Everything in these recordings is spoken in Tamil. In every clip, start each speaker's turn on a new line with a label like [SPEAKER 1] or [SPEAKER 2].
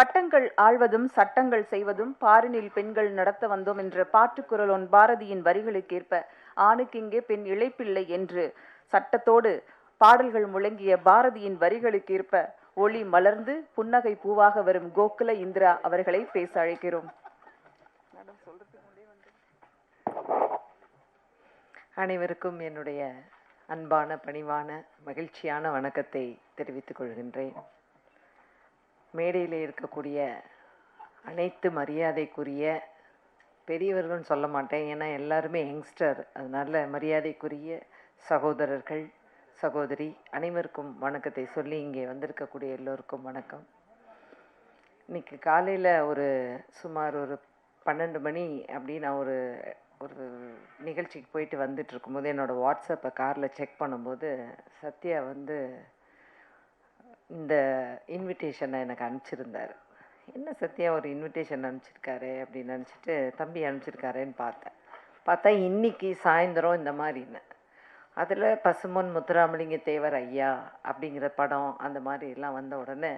[SPEAKER 1] பட்டங்கள் ஆழ்வதும் சட்டங்கள் செய்வதும் பாரினில் பெண்கள் நடத்த வந்தோம் என்ற பாட்டுக்குரலொன் பாரதியின் வரிகளுக்கேற்ப ஆணுக்கிங்கே பெண் இழைப்பில்லை என்று சட்டத்தோடு பாடல்கள் முழங்கிய பாரதியின் வரிகளுக்கேற்ப ஒளி மலர்ந்து புன்னகை பூவாக வரும் கோகுல இந்திரா அவர்களை பேச அழைக்கிறோம்.
[SPEAKER 2] அனைவருக்கும் என்னுடைய அன்பான பணிவான மகிழ்ச்சியான வணக்கத்தை தெரிவித்துக் கொள்கின்றேன். மேடையில் இருக்கக்கூடிய அனைத்து மரியாதைக்குரிய பெரியவர்கள்னு சொல்ல மாட்டேன், ஏன்னா எல்லாருமே யங்ஸ்டர், அதனால மரியாதைக்குரிய சகோதரர்கள் சகோதரி அனைவருக்கும் வணக்கத்தை சொல்லி இங்கே வந்திருக்கக்கூடிய எல்லோருக்கும் வணக்கம். இன்றைக்கி காலையில் சுமார் 12 மணி அப்படி நான் ஒரு நிகழ்ச்சிக்கு போயிட்டு வந்துட்டு இருக்கும்போது என்னோடய வாட்ஸ்அப்பை காரில் செக் பண்ணும்போது சத்யா இந்த இன்விடேஷனை எனக்கு அனுப்பிச்சிருந்தார். என்ன சத்யா ஒரு இன்விடேஷன் அனுப்பிச்சிருக்காரு அப்படின்னு நினச்சிட்டு தம்பி அனுப்பிச்சிருக்காருன்னு பார்த்தா இன்றைக்கி சாயந்தரம் இந்த மாதிரின்னு அதில் பசும்பொன் முத்துராமலிங்க தேவர் ஐயா அப்படிங்கிற படம் அந்த மாதிரிலாம் வந்த உடனே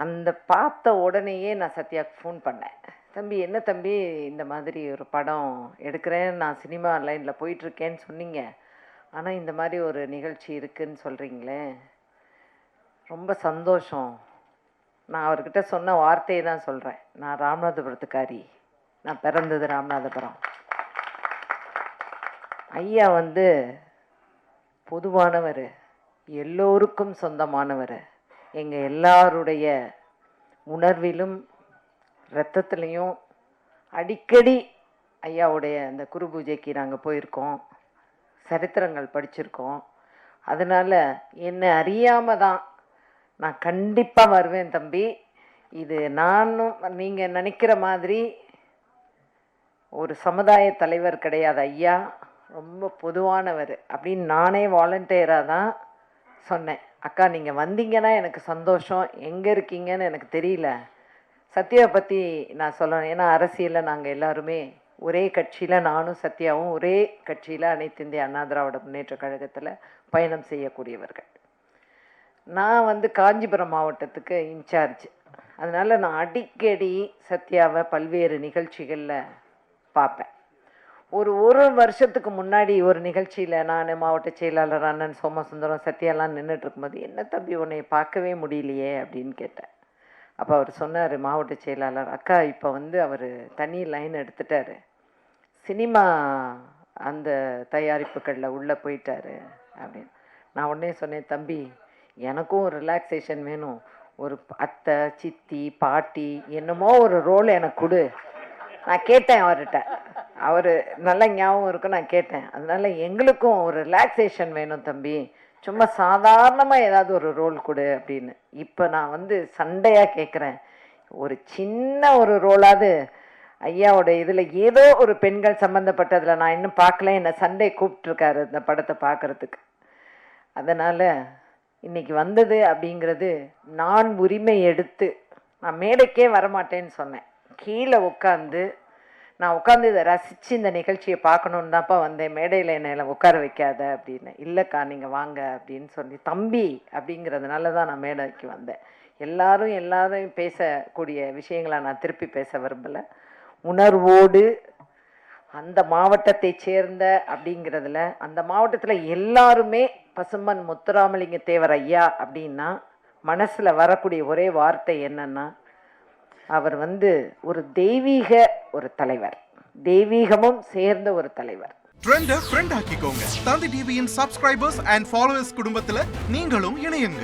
[SPEAKER 2] அந்த பார்த்த உடனேயே நான் சத்யாவுக்கு ஃபோன் பண்ணேன். தம்பி என்ன தம்பி இந்த மாதிரி ஒரு படம் எடுக்கிறேன், நான் சினிமா லைனில் போயிட்டுருக்கேன்னு சொன்னீங்க, ஆனால் இந்த மாதிரி ஒரு நிகழ்ச்சி இருக்குதுன்னு சொல்கிறீங்களே, ரொம்ப சந்தோஷம். நான் அவர்கிட்ட சொன்ன வார்த்தையை தான் சொல்கிறேன். நான் ராமநாதபுரத்துக்காரி, நான் பிறந்தது ராமநாதபுரம். ஐயா பொதுவானவர், எல்லோருக்கும் சொந்தமானவர், எங்கள் எல்லாருடைய உணர்விலும் இரத்தத்துலேயும். அடிக்கடி ஐயாவுடைய அந்த குரு பூஜைக்கு நாங்கள் போயிருக்கோம், சரித்திரங்கள் படிச்சிருக்கோம். அதனால் என்னை அறியாமல் தான் நான் கண்டிப்பாக வருவேன் தம்பி. இது நானும் நீங்கள் நினைக்கிற மாதிரி ஒரு சமுதாய தலைவர் கிடையாது, ஐயா ரொம்ப பொதுவானவர் அப்படின்னு நானே வாலண்டியராக தான் சொன்னேன். அக்கா நீங்கள் வந்தீங்கன்னா எனக்கு சந்தோஷம், எங்கே இருக்கீங்கன்னு எனக்கு தெரியல. சத்யாவை பற்றி நான் சொல்லணும், ஏன்னா அரசியலில் நாங்கள் எல்லாருமே ஒரே கட்சியில், நானும் சத்யாவும் ஒரே கட்சியில் அனைத்து இந்திய அண்ணா திராவிட முன்னேற்ற கழகத்தில் பயணம் செய்யக்கூடியவர்கள். நான் காஞ்சிபுரம் மாவட்டத்துக்கு இன்சார்ஜ், அதனால் நான் அடிக்கடி சத்யாவை பல்வேறு நிகழ்ச்சிகளில் பார்ப்பேன். ஒரு வருஷத்துக்கு முன்னாடி ஒரு நிகழ்ச்சியில் நான் மாவட்ட செயலாளர் அண்ணன் சோமசுந்தரம் சத்யாலாம் நின்றுட்டு இருக்கும்போது, என்ன தம்பி உன்னை பார்க்கவே முடியலையே அப்படின்னு கேட்டேன். அப்போ அவர் சொன்னார், மாவட்ட செயலாளர் அக்கா இப்போ அவர் தனி லைன் எடுத்துட்டார், சினிமா அந்த தயாரிப்புகளில் உள்ளே போயிட்டார் அப்படின்னு. நான் உடனே சொன்னேன், தம்பி எனக்கும் ஒரு ரிலாக்ஸேஷன் வேணும், ஒரு அத்தை சித்தி பாட்டி என்னமோ ஒரு ரோல் எனக்கு கொடு. நான் கேட்டேன் அவர்கிட்ட, அவர் நல்ல ஞாபகம் இருக்கும், நான் கேட்டேன். அதனால் எங்களுக்கும் ஒரு ரிலாக்ஸேஷன் வேணும் தம்பி, சும்மா சாதாரணமாக ஏதாவது ஒரு ரோல் கொடு அப்படின்னு. இப்போ நான் சண்டையாக கேட்குறேன், ஒரு சின்ன ஒரு ரோலாவது ஐயாவோட இதில் ஏதோ ஒரு பெண்கள் சம்மந்தப்பட்டதில் நான் இன்னும் பார்க்கல, என்னை சண்டை கூப்பிட்ருக்காரு இந்த படத்தை பார்க்குறதுக்கு. அதனால் இன்றைக்கி வந்தது அப்படிங்கிறது நான் உரிமை எடுத்து, நான் மேடைக்கே வரமாட்டேன்னு சொன்னேன், கீழே நான் உட்காந்து இதை ரசித்து இந்த நிகழ்ச்சியை பார்க்கணுன்னு தான்ப்பா வந்தேன், மேடையில் என்னை உட்கார வைக்காத அப்படின்னு. இல்லைக்கா நீங்கள் வாங்க அப்படின்னு சொல்லி, தம்பி அப்படிங்கிறதுனால தான் நான் மேடைக்கு வந்தேன். எல்லாரும் பேசக்கூடிய விஷயங்களை நான் திருப்பி பேச விரும்பலை. உணர்வோடு அந்த மாவட்டத்தை சேர்ந்த அப்படிங்கிறதுல, அந்த மாவட்டத்தில் எல்லாருமே பசும்பொன் முத்துராமலிங்க தேவர் ஐயா அப்படின்னா மனசில் வரக்கூடிய ஒரே வார்த்தை என்னன்னா, அவர் ஒரு தெய்வீக ஒரு தலைவர், தெய்வீகமும் சேர்ந்த ஒரு தலைவர்.
[SPEAKER 3] ட்ரெண்ட ஃப்ரெண்ட் ஆக்கிக்கோங்க. தந்தி டிவியின் சப்ஸ்கிரைபர்ஸ் அண்ட் ஃபாலோவர்ஸ் குடும்பத்தில் நீங்களும் இணையுங்க.